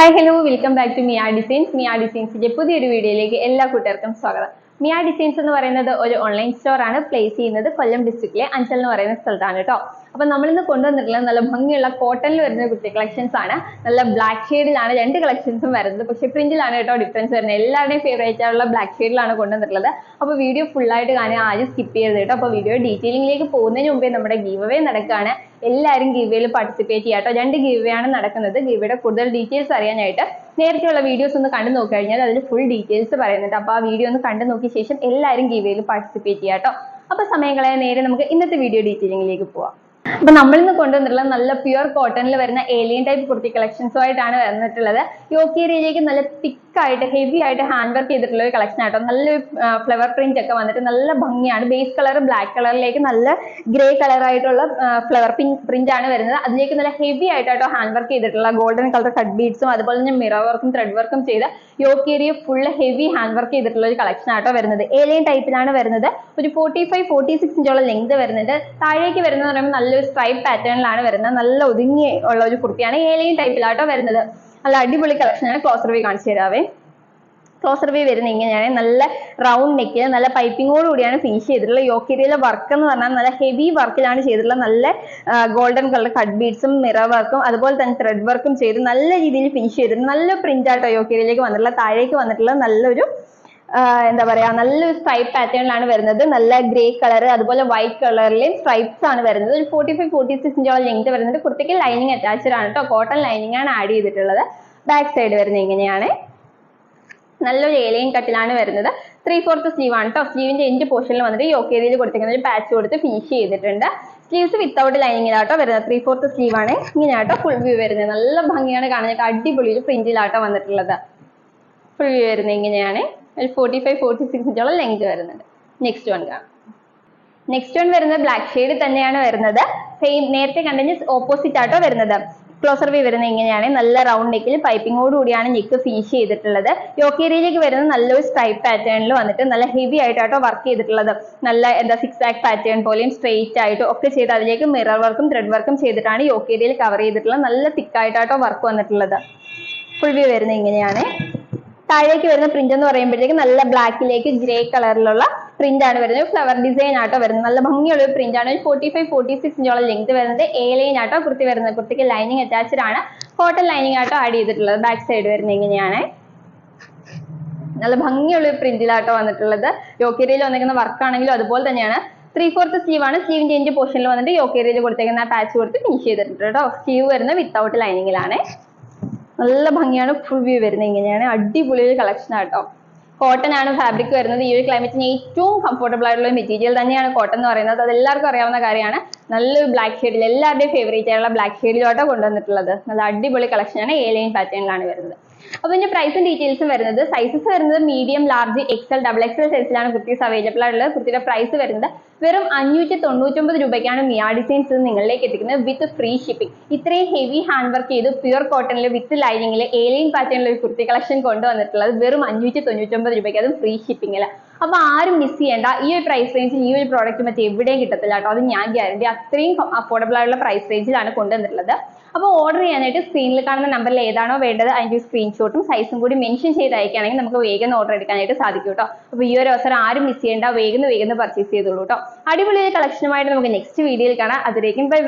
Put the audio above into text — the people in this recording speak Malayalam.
Hi hello welcome back to Mia designs. Mia ഡിസൈൻസിന്റെ പുതിയൊരു വീഡിയോയിലേക്ക് എല്ലാ കൂട്ടുകാർക്കും സ്വാഗതം. മിയ ഡിസൈൻസ് എന്ന് പറയുന്നത് ഒരു ഓൺലൈൻ സ്റ്റോർ ആണ്. പ്ലേസ് ചെയ്യുന്നത് കൊല്ലം ഡിസ്ട്രിക്റ്റിലെ അഞ്ചൽ എന്ന് പറയുന്ന സ്ഥലത്താണ് കേട്ടോ. അപ്പൊ നമ്മളിന്ന് കൊണ്ടുവന്നിട്ടുള്ളത് നല്ല ഭംഗിയുള്ള കോട്ടണിൽ വരുന്ന കുർത്തി കളക്ഷൻസ് ആണ്. നല്ല ബ്ലാക്ക് ഷെയ്ഡിലാണ് രണ്ട് കളക്ഷൻസും വരുന്നത്. പക്ഷെ പ്രിന്റിലാണ് കേട്ടോ ഡിഫറൻസ് വരുന്നത്. എല്ലാവരുടെയും ഫേവറേറ്റ് ആയിട്ടുള്ള ബ്ലാക്ക് ഷെയ്ഡിലാണ് കൊണ്ടുവന്നിട്ടുള്ളത്. അപ്പോൾ വീഡിയോ ഫുൾ ആയിട്ട് കാണാൻ ആരും സ്കിപ്പ് ചെയ്യരുത് കേട്ടോ. അപ്പോൾ വീഡിയോ ഡീറ്റെയിലിംഗിലേക്ക് പോകുന്നതിന് മുമ്പേ നമ്മുടെ ഗീവ് അവേ നടക്കുകയാണ്. എല്ലാവരും ഗീവയിൽ പാർട്ടിസിപ്പേറ്റ് ചെയ്യാം കേട്ടോ. 2 ഗീവ് ആണ് നടക്കുന്നത്. ഗീവയുടെ കൂടുതൽ ഡീറ്റെയിൽസ് അറിയാനായിട്ട് നേരത്തെയുള്ള വീഡിയോസ് ഒന്ന് കണ്ടു നോക്കി കഴിഞ്ഞാൽ അതിൽ ഫുൾ ഡീറ്റെയിൽസ് പറയുന്നുണ്ട്. അപ്പോൾ ആ വീഡിയോ ഒന്ന് കണ്ടു നോക്കിയ ശേഷം എല്ലാവരും ഗീവയിൽ പാർട്ടിസിപ്പേറ്റ് ചെയ്യാം കേട്ടോ. അപ്പോൾ സമയം കളയാൻ നേരെ നമുക്ക് ഇന്നത്തെ വീഡിയോ ഡീറ്റെയിലിംഗിലേക്ക് പോവാം. അപ്പൊ നമ്മളിന്ന് കൊണ്ടുവന്നിട്ടുള്ളത് നല്ല പ്യുവർ കോട്ടണിൽ വരുന്ന ഏലിയൻ ടൈപ്പ് കുർത്തി കളക്ഷൻസുമായിട്ടാണ് വന്നിട്ടുള്ളത്. യോക്ക് ഏരിയയിലേക്ക് നല്ല തിക്കായിട്ട് ഹെവി ആയിട്ട് ഹാൻഡ് വർക്ക് ചെയ്തിട്ടുള്ള ഒരു കളക്ഷൻ ആട്ടോ. നല്ലൊരു ഫ്ലവർ പ്രിന്റ് ഒക്കെ വന്നിട്ട് നല്ല ഭംഗിയാണ്. ബേസ് കളർ ബ്ലാക്ക് കളറിലേക്ക് നല്ല ഗ്രേ കളർ ആയിട്ടുള്ള ഫ്ലവർ പ്രിന്റ് ആണ് വരുന്നത്. അതിലേക്ക് നല്ല ഹെവി ആയിട്ടോ ഹാൻഡ് വർക്ക് ചെയ്തിട്ടുള്ള ഗോൾഡൻ കളർ കട്ട് ബീഡ്സും അതുപോലെ തന്നെ മിറർ വർക്കും ത്രെഡ് വർക്കും ചെയ്ത് yoke area full heavy hand work ചെയ്തിട്ടുള്ള ഒരു കളക്ഷൻ ആട്ടോ വരുന്നത്. ഏലിയൻ ടൈപ്പിലാണ് വരുന്നത്. ഒരു 45-46 ഇഞ്ചോളം ലെങ്ത് വരുന്നുണ്ട്. താഴേക്ക് വരുന്നത് പറയുമ്പോൾ നല്ലൊരു സ്ട്രൈപ്പ് പാറ്റേണിലാണ് വരുന്നത്. നല്ല ഒതുങ്ങി ഉള്ള ഒരു കുർത്തിയാണ്. ഏലിയൻ ടൈപ്പിലാട്ടോ വരുന്നത്. നല്ല അടിപൊളി കളക്ഷനാണ്. ക്ലോസർ വ്യൂ കാണിച്ചു തരാവേ. ക്ലോസർ വ്യൂ വരുന്ന ഇങ്ങനെയാണ്. നല്ല റൗണ്ട് നെക്കിൽ നല്ല പൈപ്പിങ്ങോട് കൂടിയാണ് ഫിനിഷ് ചെയ്തിട്ടുള്ളത്. യോക്ക് ഏരിയയിലെ വർക്ക് എന്ന് പറഞ്ഞാൽ നല്ല ഹെവി വർക്കിലാണ് ചെയ്തിട്ടുള്ളത്. നല്ല ഗോൾഡൻ കളർ കട്ട് ബീഡ്സും മിറർ വർക്കും അതുപോലെ തന്നെ ത്രെഡ് വർക്കും ചെയ്ത് നല്ല രീതിയിൽ ഫിനിഷ് ചെയ്തിട്ടുണ്ട്. നല്ല പ്രിന്റ് ആട്ടോ യോക്ക് ഏരിയയിലേക്ക് വന്നിട്ടുള്ളത്. താഴേക്ക് വന്നിട്ടുള്ളത് നല്ലൊരു എന്താ പറയാ നല്ലൊരു സ്ട്രൈപ്പ് പാറ്റേണിലാണ് വരുന്നത്. നല്ല ഗ്രേ കളർ അതുപോലെ വൈറ്റ് കളറിലെയും സ്ട്രൈപ്സ് ആണ് വരുന്നത്. ഒരു 45-46 ഇഞ്ചോളം ലെങ്ത് വരുന്നുണ്ട്. കുർത്തിക്ക് ലൈനിങ് അറ്റാച്ച്ഡ് ആണ് കേട്ടോ. കോട്ടൺ ലൈനിങ് ആണ് ആഡ് ചെയ്തിട്ടുള്ളത്. ബാക്ക് സൈഡ് വരുന്നത് ഇങ്ങനെയാണ്. നല്ലൊരു ഏലിയൻ കട്ടിലാണ് വരുന്നത്. 3/4 സ്ലീവ് ആണ് കേട്ടോ. സ്ലീവിന്റെ എൻഡ് പോർഷനിൽ വന്നിട്ട് യോക്ക് ഏരിയയിൽ കൊടുത്തിരിക്കുന്ന ഒരു പാച്ച് കൊടുത്ത് ഫിനിഷ് ചെയ്തിട്ടുണ്ട്. സ്ലീവ്സ് വിത്തൗട്ട് ലൈനിങ്ങിലാട്ടോ വരുന്നത്. 3/4 സ്ലീവ് ആണ്. ഇങ്ങനെയാട്ടോ ഫുൾ വ്യൂ വരുന്നത്. നല്ല ഭംഗിയാണ് കാണാനായിട്ട്. അടിപൊളി ഒരു പ്രിന്റിലാട്ടോ വന്നിട്ടുള്ളത്. ഫുൾ വ്യൂ വരുന്നത് ഇങ്ങനെയാണ്. ഒരു 45-46 ഇഞ്ചോളം ലെങ്ത് വരുന്നുണ്ട്. നെക്സ്റ്റ് വൺ കാണാം. നെക്സ്റ്റ് വൺ വരുന്നത് ബ്ലാക്ക് ഷെയ്ഡ് തന്നെയാണ് വരുന്നത്. സെയിം നേരത്തെ കണ്ടതിന് ഓപ്പോസിറ്റ് ആട്ടോ വരുന്നത്. ക്ലോസർ വ്യൂ വരുന്നത് ഇങ്ങനെയാണ്. നല്ല റൗണ്ട് നെക്കിൽ പൈപ്പിങ്ങോട് കൂടിയാണ് നെക്ക് ഫിനിഷ് ചെയ്തിട്ടുള്ളത്. യോക്ക് ഏരിയയിലേക്ക് വരുന്നത് നല്ലൊരു സ്ട്രൈപ്പ് പാറ്റേണിൽ വന്നിട്ട് നല്ല ഹെവി ആയിട്ടോ വർക്ക് ചെയ്തിട്ടുള്ളത്. നല്ല എന്താ സിക്സ് ആക്ക് പാറ്റേൺ പോലെയും സ്ട്രെയിറ്റ് ആയിട്ടും ഒക്കെ ചെയ്ത് അതിലേക്ക് മിറർ വർക്കും ത്രെഡ് വർക്കും ചെയ്തിട്ടാണ് യോക്ക് ഏരിയയിൽ കവർ ചെയ്തിട്ടുള്ളത്. നല്ല തിക്കായിട്ടോ വർക്ക് വന്നിട്ടുള്ളത്. ഫുൾ വ്യൂ വരുന്നത് ഇങ്ങനെയാണ്. താഴേക്ക് വരുന്ന പ്രിന്റ് എന്ന് പറയുമ്പോഴത്തേക്ക് നല്ല ബ്ലാക്കിലേക്ക് ഗ്രേ കളറിലുള്ള പ്രിന്റ് ആണ് വരുന്നത്. ഫ്ലവർ ഡിസൈൻ ആട്ടോ വരുന്നത്. നല്ല ഭംഗിയുള്ള ഒരു പ്രിന്റ് ആണ്. 45-46 ഇഞ്ചോളം ലെങ്ത് വരുന്നത്. ഏലൈൻ ആട്ടോ കുർത്തി വരുന്നത്. കുർത്തിക്ക് ലൈനിങ് അറ്റാച്ച്ഡ് ആണ്. കോട്ടൺ ലൈനിങ് ആട്ടോ ആഡ് ചെയ്തിട്ടുള്ളത്. ബാക്ക് സൈഡ് വരുന്നത് ഇങ്ങനെയാണ്. നല്ല ഭംഗിയുള്ള ഒരു പ്രിന്റിലാട്ടോ വന്നിട്ടുള്ളത്. യോക്ക് ഏരിയയിൽ വന്നിരിക്കുന്ന വർക്ക് ആണെങ്കിലും അതുപോലെ തന്നെയാണ്. 3/4 സ്ലീവ് ആണ്. സ്ലീവിന്റെ എൻഡ് പോർഷനിൽ വന്നിട്ട് യോക്ക് ഏരിയയിൽ കൊടുത്തേക്കുന്ന പാച്ച് കൊടുത്ത് ഫിനിഷ് ചെയ്തിട്ടുണ്ട് കേട്ടോ. സ്ലീവ് വരുന്നത് വിത്തൗട്ട് ലൈനിങ്ങിലാണ്. നല്ല ഭംഗിയാണ്. ഫുൾ വ്യൂ വരുന്നത് ഇങ്ങനെയാണ്. അടിപൊളി ഒരു കളക്ഷൻ ആട്ടോ. കോട്ടൺ ആണ് ഫാബ്രിക് വരുന്നത്. ഈ ഒരു ക്ലൈമറ്റിന് ഏറ്റവും കംഫർട്ടബിൾ ആയിട്ടുള്ള മെറ്റീരിയൽ തന്നെയാണ് കോട്ടൺ എന്ന് പറയുന്നത്. അത് എല്ലാവർക്കും അറിയാവുന്ന കാര്യമാണ്. നല്ലൊരു ബ്ലാക്ക് ഷെയ്ഡിൽ എല്ലാവരുടെയും ഫേവറേറ്റ് ആയിട്ടുള്ള ബ്ലാക്ക് ഷെയ്ഡിലോട്ടോ കൊണ്ടുവന്നിട്ടുള്ളത്. നല്ല അടിപൊളി കളക്ഷനാണ്. ഏലിയൻ പാറ്റേണിലാണ് വരുന്നത്. അപ്പോൾ ഇതിന്റെ പ്രൈസും ഡീറ്റെയിൽസും വരുന്നത് സൈസസ് വരുന്നത് മീഡിയം, ലാർജ്, എക്സൽ, XXL സൈസിലാണ് കുർത്തീസ് അവൈലബിൾ ആയിട്ടുള്ളത്. കുർത്തിയുടെ പ്രൈസ് വരുന്നത് വെറും 599 രൂപയ്ക്കാണ് മിയ ഡിസൈൻസ് നിങ്ങളിലേക്ക് എത്തിക്കുന്നത് വിത്ത് ഫ്രീ ഷിപ്പിംഗ്. ഇത്രയും ഹെവി ഹാൻഡ് വർക്ക് ചെയ്ത് പ്യുവർ കോട്ടണിൽ വിത്ത് ലൈനിങ്ങിൽ ഏലിയൻ പാറ്റേണിൽ ഒരു കുർത്തി കളക്ഷൻ കൊണ്ടുവന്നിട്ടുള്ളത് വെറും 599 രൂപയ്ക്ക്, അതും ഫ്രീ ഷിപ്പിംഗിൽ. അപ്പൊ ആരും മിസ് ചെയ്യേണ്ട. ഈ ഒരു പ്രൈസ് റേഞ്ചിൽ ഈ ഒരു പ്രോഡക്റ്റ് മറ്റേ എവിടെയും കിട്ടത്തില്ല കേട്ടോ. അത് ഞാൻ ഗ്യാരണ്ടി. അത്രയും അഫോർഡബിൾ ആയിട്ടുള്ള പ്രൈസ് റേഞ്ചിലാണ് കൊണ്ടുവന്നിട്ടുള്ളത്. അപ്പോൾ ഓർഡർ ചെയ്യാനായിട്ട് സ്ക്രീനിൽ കാണുന്ന നമ്പറിൽ ഏതാണോ വേണ്ടത് അതിന്റെ സ്ക്രീൻഷോട്ടും സൈസും കൂടി മെൻഷൻ ചെയ്ത് അയക്കുകയാണെങ്കിൽ നമുക്ക് വേഗം ഓർഡർ എടുക്കാനായിട്ട് സാധിക്കും കേട്ടോ. അപ്പോൾ ഈ ഒരു അവസരം ആരും മിസ് ചെയ്യേണ്ട. വേഗം പർച്ചേസ് ചെയ്തോളൂ കേട്ടോ. അടിപൊളി കളക്ഷനുമായിട്ട് നമുക്ക് നെക്സ്റ്റ് വീഡിയോയിൽ കാണാം. അതിലേക്കും ബൈ.